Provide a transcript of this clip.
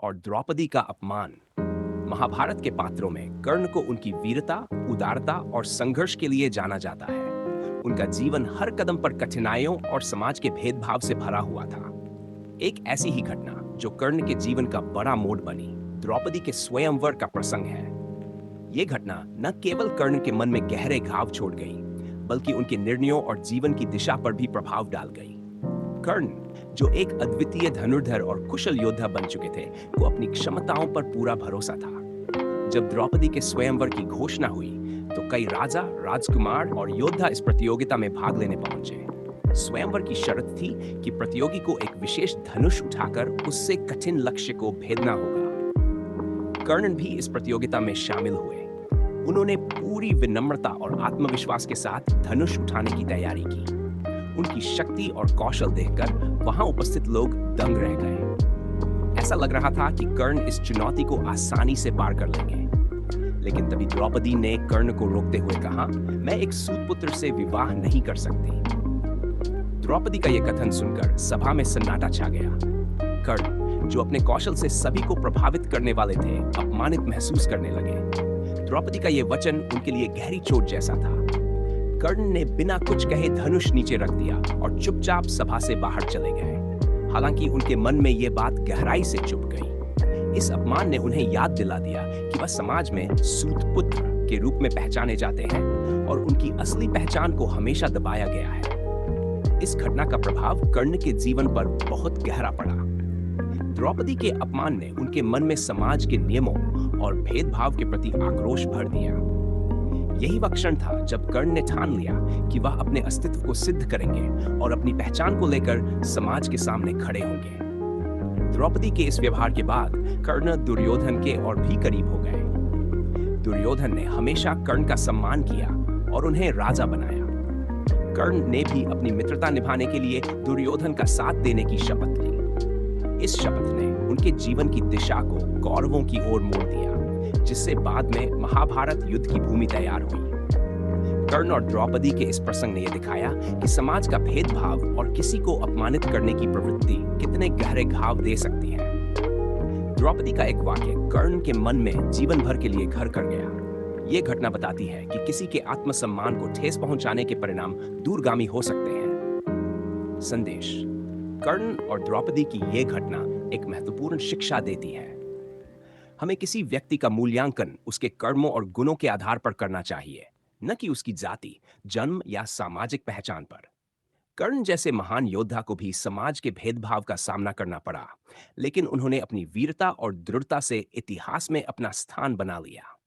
और द्रौपदी का अपमान। महाभारत के पात्रों में कर्ण को उनकी वीरता, उदारता और संघर्ष के लिए जाना जाता है। उनका जीवन हर कदम पर कठिनाइयों और समाज के भेदभाव से भरा हुआ था। एक ऐसी ही घटना जो कर्ण के जीवन का बड़ा मोड़ बनी, द्रौपदी के स्वयंवर का प्रसंग है। ये घटना न केवल कर्ण के मन में गहरे घाव छोड़ गई, बल्कि उनके निर्णयों और जीवन की दिशा पर भी प्रभाव डाल गई। कर्ण, जो एक अद्वितीय धनुर्धर और कुशल योद्धा बन चुके थे, को अपनी क्षमताओं पर पूरा भरोसा था। जब द्रौपदी के स्वयंवर की घोषणा हुई, तो कई राजा, राजकुमार और योद्धा इस प्रतियोगिता में भाग लेने पहुंचे। स्वयंवर की शर्त थी कि प्रतियोगी को एक विशेष धनुष उठाकर उससे कठिन लक्ष्य को भेदना होगा। कर्ण भी इस प्रतियोगिता में शामिल हुए। उन्होंने पूरी विनम्रता और आत्मविश्वास के साथ धनुष उठाने की तैयारी की। उनकी शक्ति और कौशल देखकर वहां उपस्थित लोग दंग रह गए। ऐसा लग रहा था कि कर्ण इस चुनौती को आसानी से पार कर लेंगे। लेकिन तभी द्रौपदी ने कर्ण को रोकते हुए कहा, मैं एक सूतपुत्र से विवाह नहीं कर सकती। द्रौपदी का यह कथन सुनकर सभा में सन्नाटा छा गया। कर्ण, जो अपने कौशल से सभी को प्रभावित करने वाले थे, अपमानित महसूस करने लगे। द्रौपदी का यह वचन उनके लिए गहरी चोट जैसा था। कर्ण ने बिना कुछ कहे धनुष नीचे रख दिया और चुपचाप सभा से बाहर चले गए। हालांकि उनके मन में यह बात गहराई से चुभ गई। इस अपमान ने उन्हें याद दिला दिया कि वह समाज में सूतपुत्र के रूप में पहचाने जाते हैं और उनकी असली पहचान को हमेशा दबाया गया है। इस घटना का प्रभाव कर्ण के जीवन पर बहुत गहरा पड़ा। द्रौपदी के अपमान ने उनके मन में समाज के नियमों और भेदभाव के प्रति आक्रोश भर दिया। यही वह क्षण था जब कर्ण ने ठान लिया कि वह अपने अस्तित्व को सिद्ध करेंगे और अपनी पहचान को लेकर समाज के सामने खड़े होंगे। द्रौपदी के इस व्यवहार के बाद कर्ण दुर्योधन के और भी करीब हो गए। दुर्योधन ने हमेशा कर्ण का सम्मान किया और उन्हें राजा बनाया। कर्ण ने भी अपनी मित्रता निभाने के लिए दुर्योधन का साथ देने की शपथ ली। इस शपथ ने उनके जीवन की दिशा को कौरवों की ओर मोड़ दिया, जिससे बाद में महाभारत युद्ध की भूमि तैयार हुई। कर्ण और द्रौपदी के इस प्रसंग ने यह दिखाया कि समाज का भेदभाव और किसी को अपमानित करने की प्रवृत्ति कितने गहरे घाव दे सकती है। द्रौपदी का एक वाक्य कर्ण के मन में जीवन भर के लिए घर कर गया। यह घटना बताती है कि किसी के आत्मसम्मान को ठेस पहुंचाने के परिणाम दूरगामी हो सकते हैं। संदेश: कर्ण और द्रौपदी की यह घटना एक महत्वपूर्ण शिक्षा देती है। हमें किसी व्यक्ति का मूल्यांकन उसके कर्मों और गुणों के आधार पर करना चाहिए, न कि उसकी जाति, जन्म या सामाजिक पहचान पर। कर्ण जैसे महान योद्धा को भी समाज के भेदभाव का सामना करना पड़ा, लेकिन उन्होंने अपनी वीरता और दृढ़ता से इतिहास में अपना स्थान बना लिया।